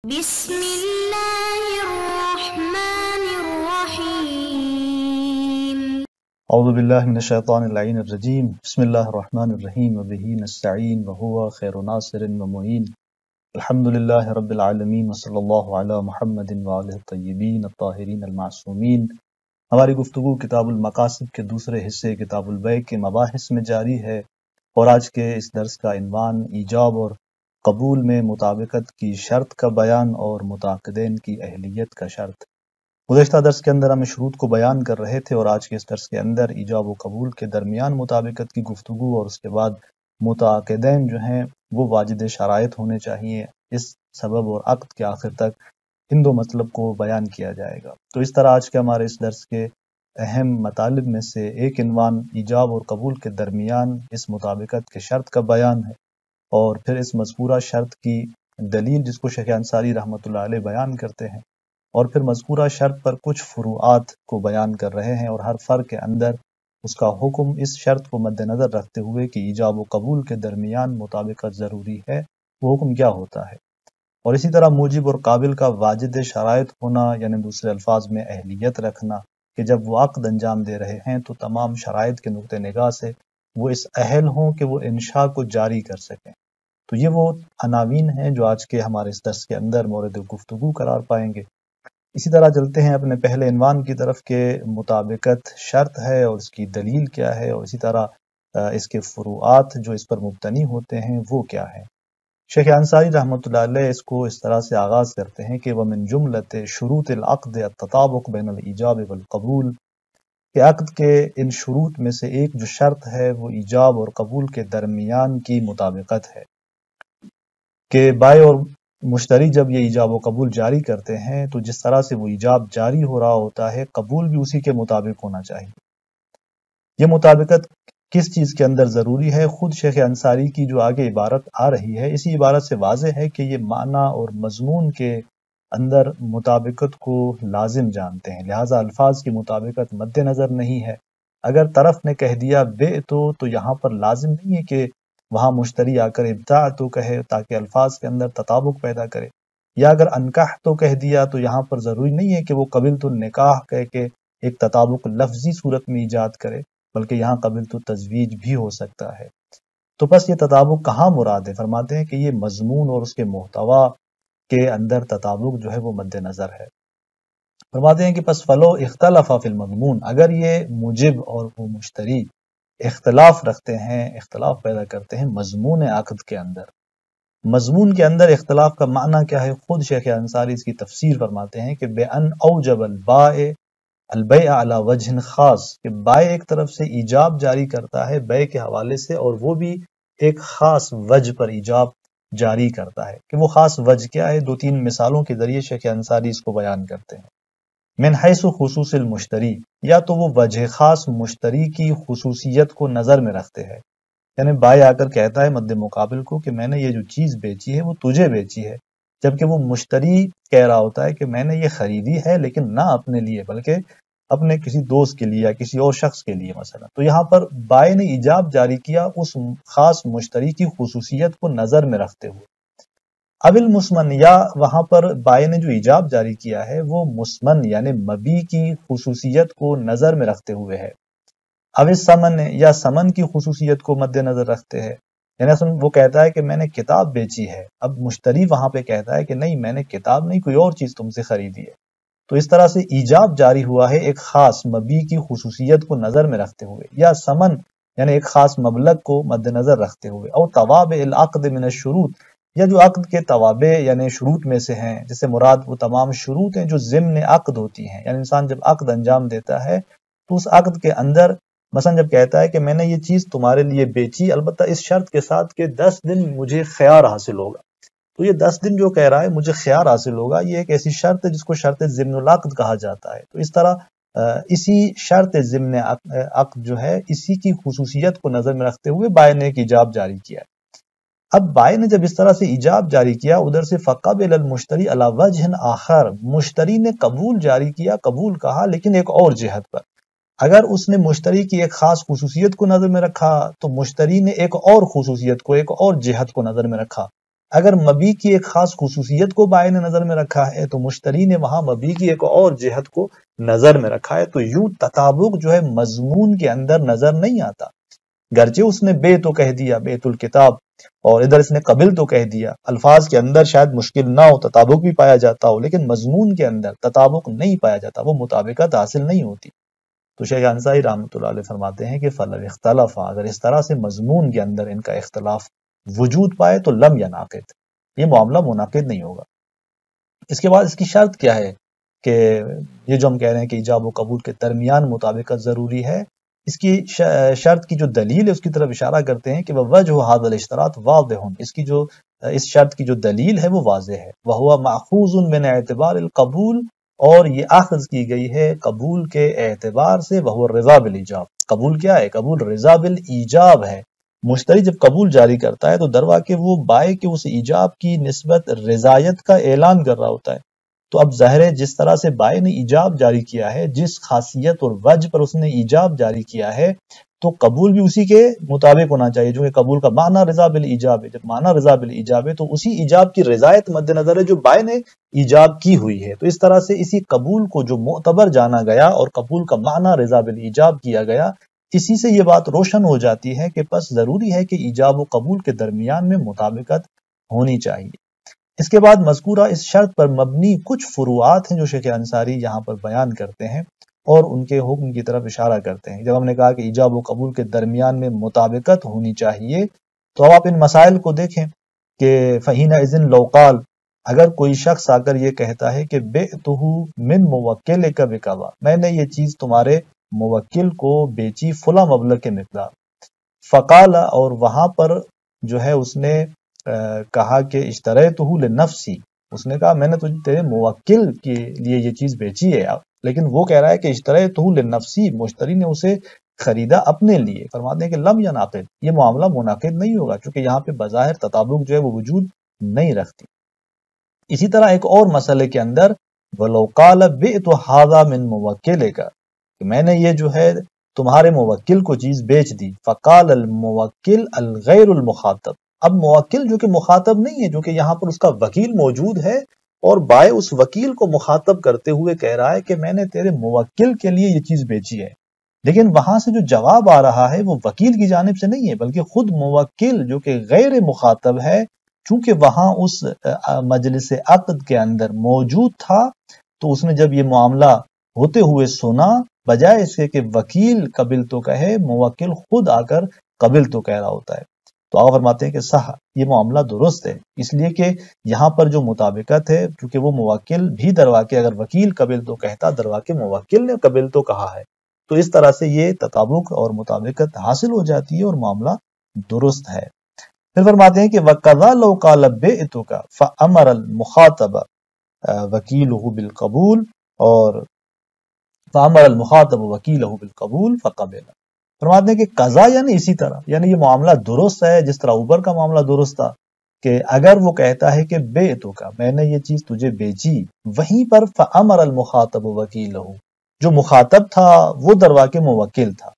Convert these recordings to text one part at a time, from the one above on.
بسم اللہ الرحمن الرحیم اعوذ باللہ من الشیطان اللعین الرجیم بسم اللہ الرحمن الرحیم وبہ نستعین وہو خیر ناصر ومعین الحمدللہ رب العالمین وصلی اللہ علی محمد وآلہ الطیبین الطاہرین المعصومین۔ ہماری گفتگو کتاب المقاصد کے دوسرے حصے کتاب البیع کے مباحث میں جاری ہے، اور آج کے اس درس کا عنوان ایجاب اور قبول میں مطابقت کی شرط کا بیان اور متعاقدین کی اہلیت کا شرط۔ گزشتہ درس کے اندر ہم شروط کو بیان کر رہے تھے، اور آج کے اس درس کے اندر ایجاب و قبول کے درمیان مطابقت کی گفتگو، اور اس کے بعد متعاقدین جو ہیں وہ واجد شرائط ہونے چاہیے۔ اس سبب اور عقد کے آخر تک ان دو مطلب کو بیان کیا جائے گا۔ تو اس طرح آج کے ہمارے اس درس کے اہم مطالب میں سے ایک عنوان ایجاب اور قبول کے درمیان اس مطابقت کے شرط کا بیان ہے، اور پھر اس مذکورہ شرط کی دلیل جس کو شیخ انصاری رحمۃ اللہ علیہ بیان کرتے ہیں، اور پھر مذکورہ شرط پر کچھ فروعات کو بیان کر رہے ہیں، اور ہر فرق کے اندر اس کا حکم اس شرط کو مد نظر رکھتے ہوئے کہ ایجاب و قبول کے درمیان مطابقت ضروری ہے، وہ حکم کیا ہوتا ہے۔ اور اسی طرح موجب اور قابل کا واجد شرائط ہونا، یعنی دوسرے الفاظ میں اہلیت رکھنا، کہ جب وہ عقد انجام دے رہے ہیں تو تمام شرائط کے نقطہ نگاہ سے وہ اس اہل ہوں کہ وہ انشاء کو جاری کر سکیں۔ تو یہ وہ عناوین ہیں جو آج کے ہمارے اس درس کے اندر مورد گفتگو قرار پائیں گے۔ اسی طرح چلتے ہیں اپنے پہلے عنوان کی طرف کہ مطابقت شرط ہے اور اس کی دلیل کیا ہے، اور اسی طرح اس کے فروعات جو اس پر مبتنی ہوتے ہیں وہ کیا ہے۔ شیخ انصاری رحمۃ اللہ علیہ اس کو اس طرح سے آغاز کرتے ہیں کہ وَمِن جُملَةِ شُرُوطِ الْعَقْدِ التَّطَابُقُ بَيْنَ الْإِيجَابِ وَالْقَبُولِ، کہ عقد کے ان شروط میں سے ایک جو شرط ہے وہ ایجاب اور قبول کے درمیان کی مطابقت ہے، کہ بائع اور مشتری جب یہ ایجاب و قبول جاری کرتے ہیں تو جس طرح سے وہ ایجاب جاری ہو رہا ہوتا ہے قبول بھی اسی کے مطابق ہونا چاہیے۔ یہ مطابقت کس چیز کے اندر ضروری ہے؟ خود شیخ انصاری کی جو آگے عبارت آ رہی ہے اسی عبارت سے واضح ہے کہ یہ معنی اور مضمون کے اندر مطابقت کو لازم جانتے ہیں، لہٰذا الفاظ کی مطابقت مد نظر نہیں ہے۔ اگر طرف نے کہہ دیا بے تو یہاں پر لازم نہیں ہے کہ وہاں مشتری آ کر ابتاع تو کہے تاکہ الفاظ کے اندر تطابق پیدا کرے، یا اگر انکح تو کہہ دیا تو یہاں پر ضروری نہیں ہے کہ وہ قبلت النکاح کہہ کے ایک تطابق لفظی صورت میں ایجاد کرے، بلکہ یہاں قبلت التزویج بھی ہو سکتا ہے۔ تو بس یہ تطابق کہاں مراد ہے؟ فرماتے ہیں کہ یہ مضمون اور اس کے محتوا کے اندر تطابق جو ہے وہ مد نظر ہے۔ فرماتے ہیں کہ پس فلو اختلف فی المضمون، اگر یہ موجب اور وہ مشتری اختلاف رکھتے ہیں، اختلاف پیدا کرتے ہیں مضمون عقد کے اندر۔ مضمون کے اندر اختلاف کا معنی کیا ہے؟ خود شیخ انصاری اس کی تفسیر فرماتے ہیں کہ بِأَنْ أَوْجَبَ الْبَيْعَ عَلَى وَجْهٍ خاص، کہ بائع ایک طرف سے ایجاب جاری کرتا ہے بیع کے حوالے سے، اور وہ بھی ایک خاص وجہ پر ایجاب جاری کرتا ہے۔ کہ وہ خاص وجہ کیا ہے؟ دو تین مثالوں کے ذریعے شیخ انصاری اس کو بیان کرتے ہیں۔ من حیث خصوص المشتری، یا تو وہ وجہ خاص مشتری کی خصوصیت کو نظر میں رکھتے ہیں، یعنی بائع آ کر کہتا ہے مد مقابل کو کہ میں نے یہ جو چیز بیچی ہے وہ تجھے بیچی ہے، جبکہ وہ مشتری کہہ رہا ہوتا ہے کہ میں نے یہ خریدی ہے لیکن نہ اپنے لیے بلکہ اپنے کسی دوست کے لیے یا کسی اور شخص کے لیے مثلا۔ تو یہاں پر بائع نے ایجاب جاری کیا اس خاص مشتری کی خصوصیت کو نظر میں رکھتے ہوئے۔ اب المسمن، یا وہاں پر بائع نے جو ایجاب جاری کیا ہے وہ مسمن یعنی مبی کی خصوصیت کو نظر میں رکھتے ہوئے ہے۔ اب الثمن، یا ثمن کی خصوصیت کو مد نظر رکھتے ہیں، یعنی وہ کہتا ہے کہ میں نے کتاب بیچی ہے، اب مشتری وہاں پہ کہتا ہے کہ نہیں میں نے کتاب نہیں کوئی اور چیز تم سے خریدی ہے۔ تو اس طرح سے ایجاب جاری ہوا ہے ایک خاص مبی کی خصوصیت کو نظر میں رکھتے ہوئے، یا ثمن یعنی ایک خاص مبلغ کو مد نظر رکھتے ہوئے، اور توابع العقد من الشروط، یا جو عقد کے توابع یعنی شروط میں سے ہیں، جس سے مراد وہ تمام شروط ہیں جو ضمن عقد ہوتی ہیں، یعنی انسان جب عقد انجام دیتا ہے تو اس عقد کے اندر مثلا جب کہتا ہے کہ میں نے یہ چیز تمہارے لیے بیچی، البتہ اس شرط کے ساتھ کہ 10 دن مجھے خیار حاصل ہوگا، تو یہ 10 دن جو کہہ رہا ہے مجھے خیار حاصل ہوگا، یہ ایک ایسی شرط ہے جس کو شرط ضمن العقد کہا جاتا ہے۔ تو اس طرح اسی شرط ضمن عقد جو ہے اسی کی خصوصیت کو نظر میں رکھتے ہوئے بائع نے ایک ایجاب جاری کیا ہے۔ اب بائع نے جب اس طرح سے ایجاب جاری کیا، ادھر سے فقبل المشتری علی وجہ آخر، مشتری نے قبول جاری کیا، قبول کہا لیکن ایک اور جہت پر۔ اگر اس نے مشتری کی ایک خاص خصوصیت کو نظر میں رکھا تو مشتری نے ایک اور خصوصیت کو، ایک اور جہت کو نظر میں رکھا۔ اگر مبی کی ایک خاص خصوصیت کو بائے نے نظر میں رکھا ہے تو مشتری نے وہاں مبی کی ایک اور جہت کو نظر میں رکھا ہے، تو یوں تطابق جو ہے مضمون کے اندر نظر نہیں آتا۔ گرچہ اس نے بے تو کہہ دیا، بیت الکتاب، اور ادھر اس نے قبل تو کہہ دیا، الفاظ کے اندر شاید مشکل نہ ہو، تطابق بھی پایا جاتا ہو، لیکن مضمون کے اندر تطابق نہیں پایا جاتا، وہ مطابقت حاصل نہیں ہوتی۔ تو شیخ انصاری رحمۃ اللہ علیہ فرماتے ہیں کہ فَلَوْ اخْتَلَفَ، اگر اس طرح سے مضمون کے اندر ان کا اختلاف وجود پائے تو لم ینعقد، یہ معاملہ منعقد نہیں ہوگا۔ اس کے بعد اس کی شرط کیا ہے کہ یہ جو ہم کہہ رہے ہیں کہ ایجاب و قبول کے درمیان مطابقت ضروری ہے، اس کی شرط کی جو دلیل ہے اس کی طرف اشارہ کرتے ہیں کہ وَوَجْهُ هَذَا الاشتراط واضح، اس شرط کی جو دلیل ہے وہ واضح ہے، وَهُوَ مَأْخُوذٌ مِنْ اعتبار القبول، اور یہ اخذ کی گئی ہے قبول کے اعتبار سے، وَهُوَ الرِّضَا بِالْإِيجَاب، قبول کیا ہے؟ قبول رضا بالایجاب ہے۔ مشتری جب قبول جاری کرتا ہے تو درواقع وہ بائع کے اس ایجاب کی نسبت رضایت کا اعلان کر رہا ہوتا ہے۔ تو اب ظاہر ہے جس طرح سے بائع نے ایجاب جاری کیا ہے، جس خاصیت اور وجہ پر اس نے ایجاب جاری کیا ہے، تو قبول بھی اسی کے مطابق ہونا چاہیے، جو کہ قبول کا معنی رضا بالایجاب ہے۔ جب معنی رضا بالایجاب ہے تو اسی ایجاب کی رضایت مد نظر ہے جو بائع نے ایجاب کی ہوئی ہے۔ تو اس طرح سے اسی قبول کو جو معتبر جانا گیا اور قبول کا معنی رضا بالایجاب کیا گیا، اسی سے یہ بات روشن ہو جاتی ہے کہ پس ضروری ہے کہ ایجاب و قبول کے درمیان میں مطابقت ہونی چاہیے۔ اس کے بعد مذکورہ اس شرط پر مبنی کچھ فروعات ہیں جو شیخ انصاری یہاں پر بیان کرتے ہیں اور ان کے حکم کی طرف اشارہ کرتے ہیں۔ جب ہم نے کہا کہ ایجاب و قبول کے درمیان میں مطابقت ہونی چاہیے، تو اب آپ ان مسائل کو دیکھیں کہ فَحِينَئِذٍ لَوْ قَالَ، اگر کوئی شخص آ کر یہ کہتا ہے کہ بِعْتُهُ مِن مُوَكِّلِكَ بِكَذَا، میں نے یہ چیز تمہارے موکل کو بیچی فلاں مبلغ کے مقدار، فقال، اور وہاں پر جو ہے اس نے کہا کہ اشتریتہ لنفسی، اس نے کہا میں نے تیرے موکل کے لیے یہ چیز بیچی ہے، لیکن وہ کہہ رہا ہے کہ اشتریتہ لنفسی، مشتری نے اسے خریدا اپنے لیے۔ فرماتے ہیں کہ لم ینعقد، یہ معاملہ منعقد نہیں ہوگا، چونکہ یہاں پہ بظاہر تطابق جو ہے وہ وجود نہیں رکھتی۔ اسی طرح ایک اور مسئلے کے اندر وَلَوْ قَالَ بِعْتُ هَذَا مِن مُوَكِّلِكَ، کہ میں نے یہ جو ہے تمہارے موکل کو چیز بیچ دی، فقال الموکل الغیر المخاطب، اب موکل جو کہ مخاطب نہیں ہے، جو کہ یہاں پر اس کا وکیل موجود ہے، اور بائع اس وکیل کو مخاطب کرتے ہوئے کہہ رہا ہے کہ میں نے تیرے موکل کے لیے یہ چیز بیچی ہے، لیکن وہاں سے جو جواب آ رہا ہے وہ وکیل کی جانب سے نہیں ہے، بلکہ خود موکل جو کہ غیر مخاطب ہے، چونکہ وہاں اس مجلس عقد کے اندر موجود تھا، تو اس نے جب یہ معاملہ ہوتے ہوئے سنا، بجائے اس کے کہ وکیل قبل تو کہے، موکل خود آ کر قبل تو کہہ رہا ہوتا ہے۔ تو آپ فرماتے ہیں کہ صح، یہ معاملہ درست ہے، اس لیے کہ یہاں پر جو مطابقت ہے، چونکہ وہ موکل بھی درواقع اگر وکیل قبل تو کہتا، درواقع موکل نے قبل تو کہا ہے، تو اس طرح سے یہ تطابق اور مطابقت حاصل ہو جاتی ہے اور معاملہ درست ہے۔ پھر فرماتے ہیں کہ وَقَذَا لَوْ قَالَ بِعْتُكَ فَأَمَرَ الْمُخَاطَبَ وَكِيلُهُ بِالْقَبُولِ، اور فَأَمَرَ الْمُخَاطَبُ وَكِيلُهُ بِالْقَبُولِ فَقَبِلَ، فرماتے ہیں کہ قضا یعنی اسی طرح، یعنی یہ معاملہ درست ہے جس طرح اوپر کا معاملہ درست تھا، کہ اگر وہ کہتا ہے کہ بِعْتُكَ، میں نے یہ چیز تجھے بیچی، وہیں پر فَأَمَرَ الْمُخَاطَبُ وَكِيلُهُ، جو مخاطب تھا وہ درواقع موکل تھا،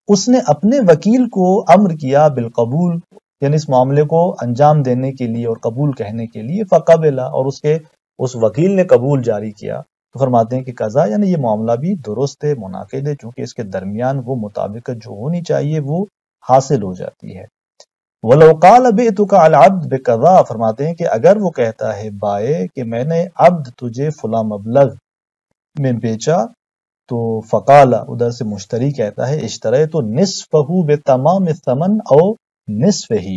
اس نے اپنے وکیل کو امر کیا بالقبول، یعنی اس معاملے کو انجام دینے کے لیے اور قبول کہنے کے لیے، فقبل، اور اس وکیل نے قبول جاری کیا، تو فرماتے ہیں کہ قضا یعنی یہ معاملہ بھی درست ہے، منعقد ہے، چونکہ اس کے درمیان وہ مطابقت جو ہونی چاہیے وہ حاصل ہو جاتی ہے۔ وَلَوْ قَالَ بِعْتُكَ الْعَبْدَ بِقَضَا، فرماتے ہیں کہ اگر وہ کہتا ہے بائع کہ میں نے عبد تجھے فلاں مبلغ میں بیچا، تو فقال، ادھر سے مشتری کہتا ہے اشتریت نصفہ بتمام الثمن او نصف ہی،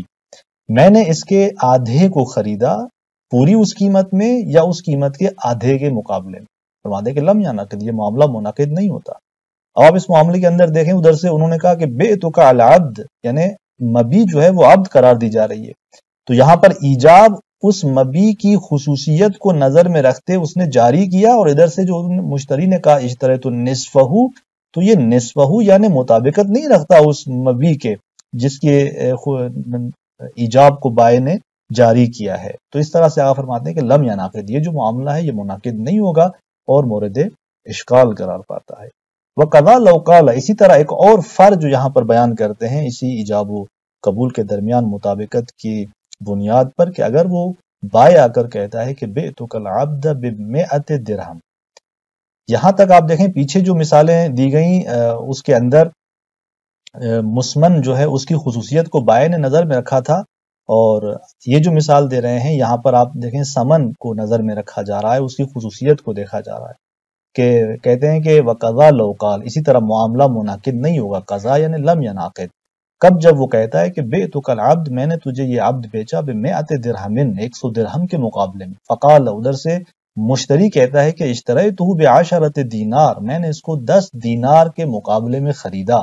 میں نے اس کے آدھے کو خریدا پوری اس قیمت میں یا اس قیمت کے آدھے کے مقابلے میں، فرماتے کہ لم ینعقد، یہ معاملہ منعقد نہیں ہوتا۔ اب آپ اس معاملے کے اندر دیکھیں، ادھر سے انہوں نے کہا کہ بعتک علی العبد، یعنی مبی جو ہے وہ عبد قرار دی جا رہی ہے، تو یہاں پر ایجاب اس مبی کی خصوصیت کو نظر میں رکھتے اس نے جاری کیا، اور ادھر سے جو مشتری نے کہا اشتریت نصفہ، تو یہ نصفہ یعنی مطابقت نہیں رکھتا اس مبی کے جس کے ایجاب کو بائع نے جاری کیا ہے۔ تو اس طرح سے آپ فرماتے ہیں کہ لم ینعقد، یہ جو معاملہ ہے یہ منعقد نہیں ہوگا اور مورد اشکال قرار پاتا ہے۔ وَقَضَا لَوْ قَالَ، اسی طرح ایک اور فرض جو یہاں پر بیان کرتے ہیں اسی ایجاب و قبول کے درمیان مطابقت کی بنیاد پر کہ اگر وہ بائے آ کر کہتا ہے کہ بعتک العبد ب100 درہم. یہاں تک آپ دیکھیں پیچھے جو مثالیں دی گئیں اس کے اندر مسمن جو ہے اس کی خصوصیت کو بائے نے نظر میں رکھا تھا، اور یہ جو مثال دے رہے ہیں یہاں پر آپ دیکھیں سمن کو نظر میں رکھا جا رہا ہے، اس کی خصوصیت کو دیکھا جا رہا ہے کہ کہتے ہیں کہ وقضا لو قال، اسی طرح معاملہ منعقد نہیں ہوگا، قضا یعنی لم ینعقد، کب جب وہ کہتا ہے کہ بعتک العبد، میں نے تجھے یہ عبد بیچا ب100 درہم، 100 درہم کے مقابلے میں. فقال، ادھر سے مشتری کہتا ہے کہ اشتریتہ ب10 دینار، میں نے اس کو 10 دینار کے مقابلے میں خریدا.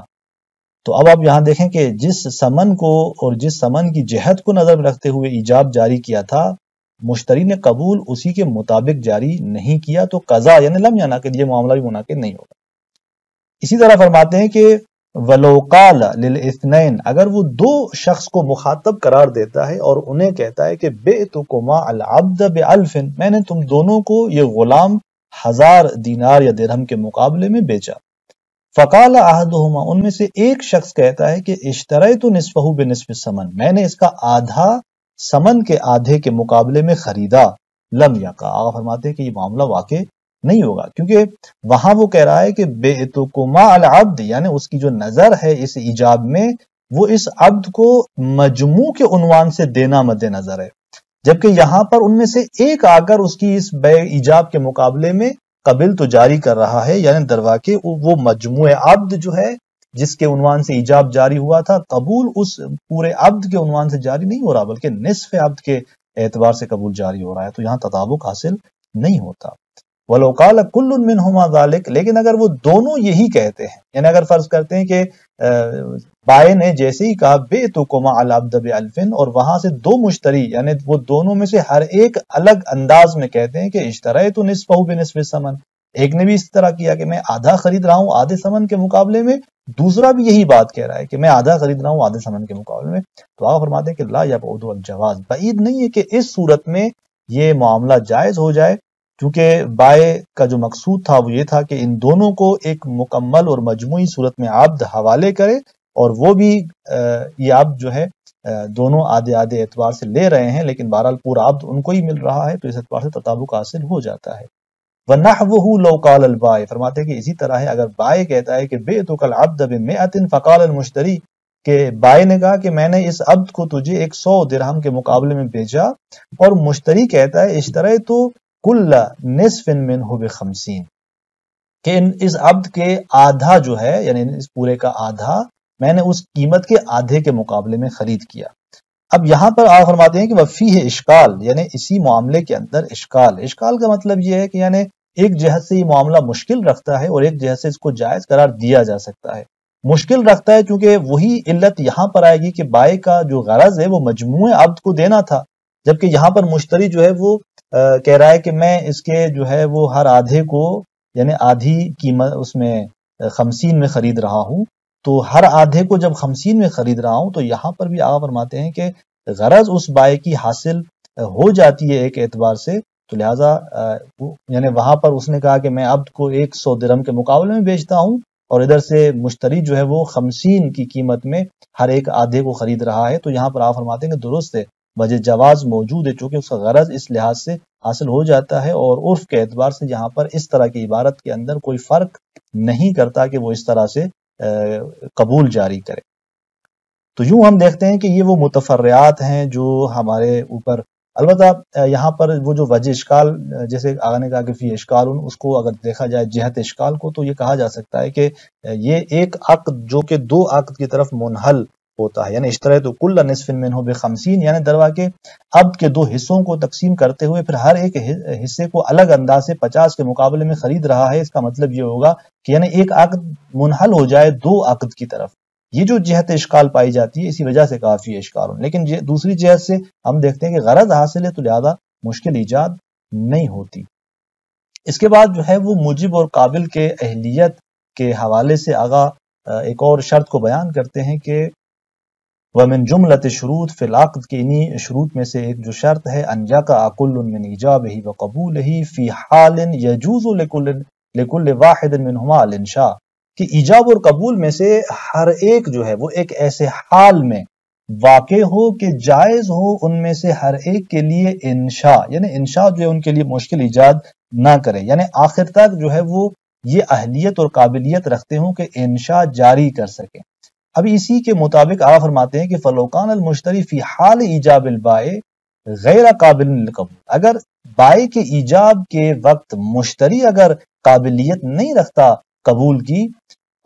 تو اب آپ یہاں دیکھیں کہ جس سمن کو اور جس سمن کی جہت کو نظر میں رکھتے ہوئے ایجاب جاری کیا تھا، مشتری نے قبول اسی کے مطابق جاری نہیں کیا، تو قضا یعنی لم ینعقد، یہ معاملہ بھی منعقد نہیں ہوگا. اسی طرح فرماتے ہیں کہ وَلَوْ قَالَ لِلْإِثْنَيْنِ، اگر وہ دو شخص کو مخاطب قرار دیتا ہے اور انہیں کہتا ہے کہ بِعْتُكُمَا الْعَبْدَ بِأَلْفٍ، میں نے تم دونوں کو یہ غلام 1000 دینار یا درہم کے مقابلے میں بیچا. فَقَالَ أَحَدُهُمَا، ان میں سے ایک شخص کہتا ہے کہ اشتریت نصفہ بنصف الثمن، میں نے اس کا آدھا سمن کے آدھے کے مقابلے میں خریدا. لم یقع، آقا فرماتے ہیں کہ یہ معاملہ واقع نہیں ہوگا، کیونکہ وہاں وہ کہہ رہا ہے کہ بعتکما العبد، یعنی اس کی جو نظر ہے اس ایجاب میں وہ اس عبد کو مجموع کے عنوان سے دینا مد نظر ہے، جبکہ یہاں پر ان میں سے ایک آ کر اس کی اس بے ایجاب کے مقابلے میں قبل تو جاری کر رہا ہے، یعنی درواقع وہ مجموع عبد جو ہے جس کے عنوان سے ایجاب جاری ہوا تھا، قبول اس پورے عبد کے عنوان سے جاری نہیں ہو رہا بلکہ نصف عبد کے اعتبار سے قبول جاری ہو رہا ہے، تو یہاں تطابق حاصل نہیں ہوتا. وَلَوْ قَالَ كُلٌّ مِّنْهُمَا ذَلِكَ، لیکن اگر وہ دونوں یہی کہتے ہیں، یعنی اگر فرض کرتے ہیں کہ بائے نے جیسے ہی کہا بِعْتُكُمَا الْعَبْدَ بِأَلْفٍ، اور وہاں سے دو مشتری یعنی وہ دونوں میں سے ہر ایک الگ انداز میں کہتے ہیں کہ اشتریت نصفہ بنصف الثمن، ایک نے بھی اس طرح کیا کہ میں آدھا خرید رہا ہوں آدھے ثمن کے مقابلے میں، دوسرا بھی یہی بات کہہ رہا ہے کہ میں آدھا خرید رہا ہوں آدھے ثمن کے مقابلے میں، تو آپ فرماتے ہیں کہ لا یبعد الجواز، بعید نہیں ہے کہ اس صورت میں یہ معاملہ جائز ہو جائے، کیونکہ بائے کا جو مقصود تھا وہ یہ تھا کہ ان دونوں کو ایک مکمل اور مجموعی صورت میں عبد حوالے کرے، اور وہ بھی یہ عبد جو ہے دونوں آدھے آدھے اعتبار سے لے رہے ہیں، لیکن بہرحال پورا عبد ان کو ہی مل رہا ہے، تو اس اعتبار سے تطابق حاصل ہو جاتا ہے. وَنَحْوُهُ لَوْ قَالَ الْبَائِعُ، فرماتے ہیں کہ اسی طرح ہے اگر بائے کہتا ہے کہ بِعْتُكَ الْعَبْدَ بِمِئَةٍ فَقَالَ الْمُشْتَرِي، کہ بائے نے کہا کہ میں نے اس عبد کو تجھے 100 درہم کے مقابلے میں بیچا، اور مشتری کہتا ہے اشتریت کل نصف منہ ب50، کہ اس عبد کے آدھا جو ہے یعنی اس پورے کا آدھا میں نے اس قیمت کے آدھے کے مقابلے میں خرید کیا. اب یہاں پر آپ فرماتے ہیں کہ وفیہ اشکال، یعنی اسی معاملے کے اندر اشکال کا مطلب یہ ہے کہ یعنی ایک جہت سے یہ معاملہ مشکل رکھتا ہے اور ایک جہت سے اس کو جائز قرار دیا جا سکتا ہے. مشکل رکھتا ہے کیونکہ وہی علت یہاں پر آئے گی کہ بائے کا جو غرض ہے وہ مجموع عبد کو دینا تھا، جبکہ یہاں پر مشتری جو ہے وہ کہہ رہا ہے کہ میں اس کے جو ہے وہ ہر آدھے کو یعنی آدھی قیمت اس میں 50 میں خرید رہا ہوں، تو ہر آدھے کو جب 50 میں خرید رہا ہوں تو یہاں پر بھی آپ فرماتے ہیں کہ غرض اس بائے کی حاصل ہو جاتی ہے ایک اعتبار سے، تو لہٰذا یعنی وہاں پر اس نے کہا کہ میں عبد کو 100 درہم کے مقابلے میں بیچتا ہوں، اور ادھر سے مشتری جو ہے وہ 50 کی قیمت میں ہر ایک آدھے کو خرید رہا ہے، تو یہاں پر آپ فرماتے ہیں کہ درست ہے، وجہ جواز موجود ہے چونکہ اس کا غرض اس لحاظ سے حاصل ہو جاتا ہے، اور عرف کے اعتبار سے یہاں پر اس طرح کی عبارت کے اندر کوئی فرق نہیں کرتا کہ وہ اس طرح سے قبول جاری کرے. تو یوں ہم دیکھتے ہیں کہ یہ وہ متفرعات ہیں جو ہمارے اوپر، البتہ یہاں پر وہ جو وجہ اشکال جیسے آگے نے کہا کہ فی اشکال، اس کو اگر دیکھا جائے جہت اشکال کو، تو یہ کہا جا سکتا ہے کہ یہ ایک عقد جو کہ دو عقد کی طرف منحل ہوتا ہے، یعنی اشتریت کل نصف منہ ب50، یعنی درواقع عبد کے دو حصوں کو تقسیم کرتے ہوئے پھر ہر ایک حصے کو الگ انداز سے 50 کے مقابلے میں خرید رہا ہے. اس کا مطلب یہ ہوگا کہ یعنی ایک عقد منحل ہو جائے دو عقد کی طرف، یہ جو جہت اشکال پائی جاتی ہے اسی وجہ سے کافی اشکال ہو. لیکن دوسری جہت سے ہم دیکھتے ہیں کہ غرض حاصل ہے تو لہذا مشکل ایجاد نہیں ہوتی. اس کے بعد جو ہے وہ موجب اور قابل کے اہلیت کے حوالے سے آغا ایک اور شرط کو بیان کرتے ہیں کہ ومن جملت شروط فی العقد، کے انہی شروط میں سے ایک جو شرط ہے ان یقع کل من ایجابہ وقبولہ فی حال یجوز لکل واحد منہما الانشاء، کہ ایجاب اور قبول میں سے ہر ایک جو ہے وہ ایک ایسے حال میں واقع ہو کہ جائز ہو ان میں سے ہر ایک کے لیے انشاء، یعنی انشاء جو ہے ان کے لیے مشکل ایجاد نہ کرے، یعنی آخر تک جو ہے وہ یہ اہلیت اور قابلیت رکھتے ہوں کہ انشاء جاری کر سکیں۔ ابھی اسی کے مطابق آپ فرماتے ہیں کہ فلوکان المشتری فی حال ایجاب البائع غیر قابل للقبول، اگر بائع کے ایجاب کے وقت مشتری اگر قابلیت نہیں رکھتا قبول کی،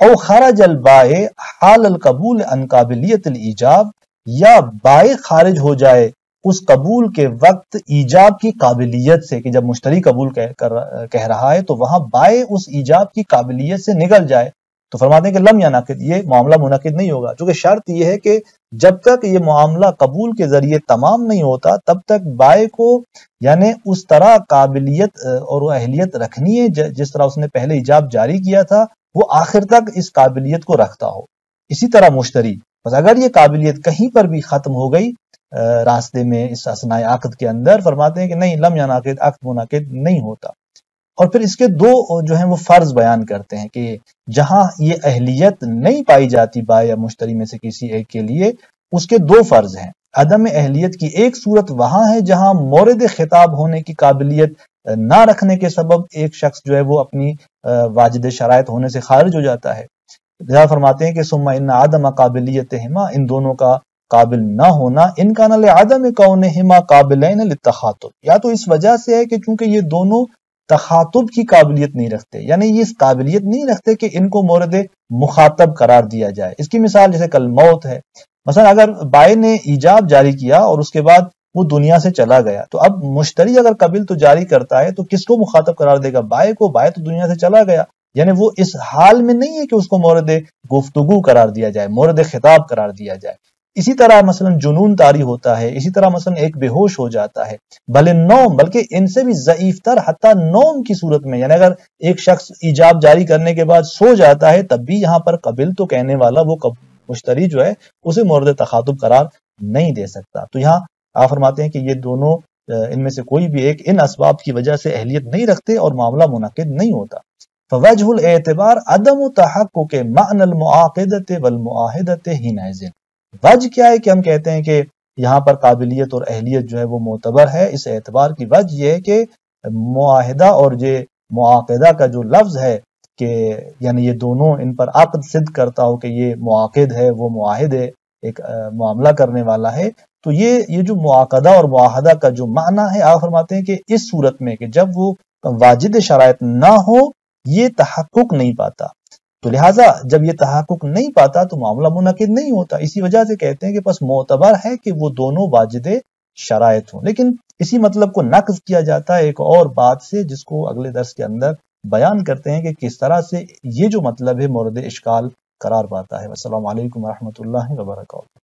او خرج البائع حال القبول عن قابلیت الایجاب، یا بائع خارج ہو جائے اس قبول کے وقت ایجاب کی قابلیت سے، کہ جب مشتری قبول کہہ رہا ہے تو وہاں بائع اس ایجاب کی قابلیت سے نکل جائے، تو فرماتے ہیں کہ لم ینعقد، یہ معاملہ منعقد نہیں ہوگا، چونکہ شرط یہ ہے کہ جب تک یہ معاملہ قبول کے ذریعے تمام نہیں ہوتا تب تک بائع کو یعنی اس طرح قابلیت اور اہلیت رکھنی ہے جس طرح اس نے پہلے ایجاب جاری کیا تھا، وہ آخر تک اس قابلیت کو رکھتا ہو۔ اسی طرح مشتری، بس اگر یہ قابلیت کہیں پر بھی ختم ہو گئی راستے میں اس اثناء عقد کے اندر، فرماتے ہیں کہ نہیں، لم ینعقد، عقد منعقد نہیں ہوتا۔ اور پھر اس کے دو جو ہیں وہ فرض بیان کرتے ہیں کہ جہاں یہ اہلیت نہیں پائی جاتی بائع یا مشتری میں سے کسی ایک کے لیے، اس کے دو فرض ہیں۔ عدم اہلیت کی ایک صورت وہاں ہے جہاں مورد خطاب ہونے کی قابلیت نہ رکھنے کے سبب ایک شخص جو ہے وہ اپنی واجد شرائط ہونے سے خارج ہو جاتا ہے۔ لہذا فرماتے ہیں کہ ثم ان عدم قابلیتہما، ان دونوں کا قابل نہ ہونا، ان کان لعدم کونہما قابلین للتخاطب، یا تو اس وجہ سے ہے کہ چونکہ یہ دونوں تخاطب کی قابلیت نہیں رکھتے، یعنی یہ اس قابلیت نہیں رکھتے کہ ان کو مورد مخاطب قرار دیا جائے۔ اس کی مثال جیسے کل موت ہے، مثلا اگر بائع نے ایجاب جاری کیا اور اس کے بعد وہ دنیا سے چلا گیا، تو اب مشتری اگر قبل تو جاری کرتا ہے تو کس کو مخاطب قرار دے گا؟ بائع کو، بائع تو دنیا سے چلا گیا، یعنی وہ اس حال میں نہیں ہے کہ اس کو مورد گفتگو قرار دیا جائے، مورد خطاب قرار دیا جائے۔ اسی طرح مثلا جنون طاری ہوتا ہے، اسی طرح مثلا ایک بے ہوش ہو جاتا ہے، بھلے نوم، بلکہ ان سے بھی ضعیف تر حتیٰ نوم کی صورت میں، یعنی اگر ایک شخص ایجاب جاری کرنے کے بعد سو جاتا ہے تب بھی یہاں پر قبل تو کہنے والا وہ مشتری جو ہے اسے مورد تخاطب قرار نہیں دے سکتا۔ تو یہاں آپ فرماتے ہیں کہ یہ دونوں ان میں سے کوئی بھی ایک ان اسباب کی وجہ سے اہلیت نہیں رکھتے اور معاملہ منعقد نہیں ہوتا۔ فوجہ الاعتبار عدم تحقق معنی المعاقدۃ والمعاہدۃ حینئذ، وجہ کیا ہے کہ ہم کہتے ہیں کہ یہاں پر قابلیت اور اہلیت جو ہے وہ معتبر ہے؟ اس اعتبار کی وجہ یہ ہے کہ معاہدہ اور یہ معاقدہ کا جو لفظ ہے کہ یعنی یہ دونوں ان پر عقد صدق کرتا ہو کہ یہ معاقد ہے، وہ معاہد ہے، ایک معاملہ کرنے والا ہے، تو یہ جو معاقدہ اور معاہدہ کا جو معنی ہے، آپ فرماتے ہیں کہ اس صورت میں کہ جب وہ واجد شرائط نہ ہو یہ تحقق نہیں پاتا، تو لہٰذا جب یہ تحقق نہیں پاتا تو معاملہ منعقد نہیں ہوتا۔ اسی وجہ سے کہتے ہیں کہ بس معتبر ہے کہ وہ دونوں واجد شرائط ہوں، لیکن اسی مطلب کو نقض کیا جاتا ہے ایک اور بات سے جس کو اگلے درس کے اندر بیان کرتے ہیں کہ کس طرح سے یہ جو مطلب ہے مورد اشکال قرار پاتا ہے۔ السلام علیکم ورحمۃ اللہ وبرکاتہ۔